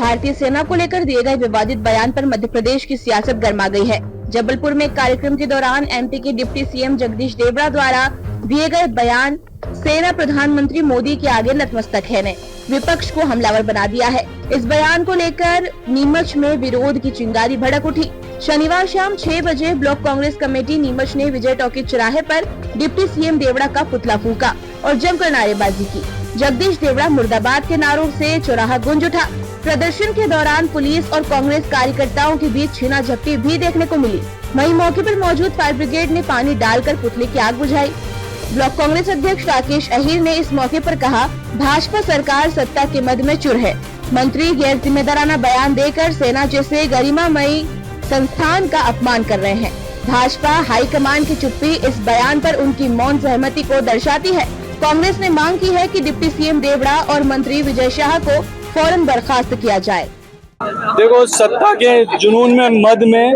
भारतीय सेना को लेकर दिए गए विवादित बयान पर मध्य प्रदेश की सियासत गर्मा गई है। जबलपुर में एक कार्यक्रम के दौरान एमपी के डिप्टी सीएम जगदीश देवड़ा द्वारा दिए गए बयान सेना प्रधानमंत्री मोदी के आगे नतमस्तक है ने विपक्ष को हमलावर बना दिया है। इस बयान को लेकर नीमच में विरोध की चिंगारी भड़क उठी। शनिवार शाम 6 बजे ब्लॉक कांग्रेस कमेटी नीमच ने विजय टॉकीज चौराहे पर डिप्टी सीएम देवड़ा का पुतला फूंका और जमकर नारेबाजी की। जगदीश देवड़ा मुर्दाबाद के नारों से चौराहा गूंज उठा। प्रदर्शन के दौरान पुलिस और कांग्रेस कार्यकर्ताओं के बीच छीना झपटी भी देखने को मिली। वहीं मौके पर मौजूद फायर ब्रिगेड ने पानी डालकर पुतले की आग बुझाई। ब्लॉक कांग्रेस अध्यक्ष राकेश अहीर ने इस मौके पर कहा, भाजपा सरकार सत्ता के मद में चुर है। मंत्री गैर जिम्मेदाराना बयान देकर सेना जैसे गरिमामयी संस्थान का अपमान कर रहे हैं। भाजपा हाईकमान की चुप्पी इस बयान पर उनकी मौन सहमति को दर्शाती है। कांग्रेस ने मांग की है कि डिप्टी सीएम देवड़ा और मंत्री विजय शाह को फौरन बर्खास्त किया जाए। देखो, सत्ता के जुनून में मद में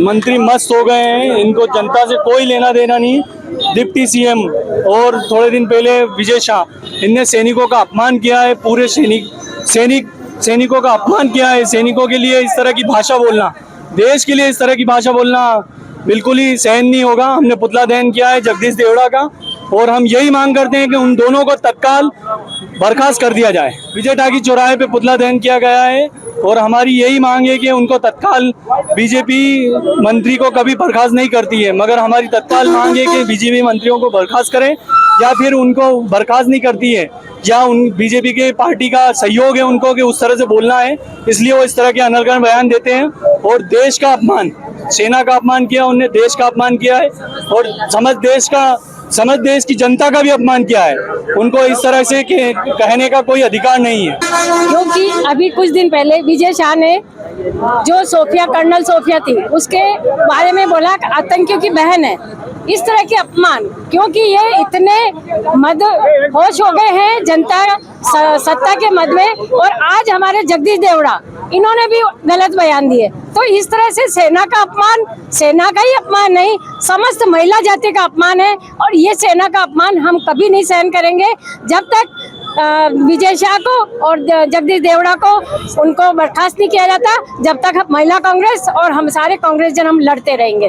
मंत्री मस्त हो गए हैं। इनको जनता से कोई लेना देना नहीं। डिप्टी सीएम और थोड़े दिन पहले विजय शाह, इनने सैनिकों का अपमान किया है। पूरे सैनिकों का अपमान किया है। सैनिकों के लिए इस तरह की भाषा बोलना, देश के लिए इस तरह की भाषा बोलना बिल्कुल ही सहन नहीं होगा। हमने पुतला दहन किया है जगदीश देवड़ा का और हम यही मांग करते हैं कि उन दोनों को तत्काल बर्खास्त कर दिया जाए। विजय टॉकीज चौराहे पे पुतला दहन किया गया है और हमारी यही मांग है कि उनको तत्काल, बीजेपी मंत्री को कभी बर्खास्त नहीं करती है, मगर हमारी तत्काल मांग है कि बीजेपी मंत्रियों को बर्खास्त करें या फिर उनको बर्खास्त नहीं करती है या उन बीजेपी के पार्टी का सहयोग है उनको कि उस तरह से बोलना है, इसलिए वो इस तरह के अनर्गल बयान देते हैं। और देश का अपमान, सेना का अपमान किया उनने, देश का अपमान किया है और समझ देश की जनता का भी अपमान किया है। उनको इस तरह से कहने का कोई अधिकार नहीं है। क्योंकि अभी कुछ दिन पहले विजय शाह ने जो कर्नल सोफिया थी, उसके बारे में बोला आतंकियों की बहन है। इस तरह के अपमान, क्योंकि ये इतने मद होश हो गए हैं जनता सत्ता के मद में, और आज हमारे जगदीश देवड़ा इन्होंने भी गलत बयान दिए। तो इस तरह से सेना का अपमान, सेना का ही अपमान नहीं, समस्त महिला जाति का अपमान है। और ये सेना का अपमान हम कभी नहीं सहन करेंगे जब तक विजय शाह को और जगदीश देवड़ा को उनको बर्खास्त नहीं किया जाता। जब तक महिला कांग्रेस और हम सारे कांग्रेस जन हम लड़ते रहेंगे।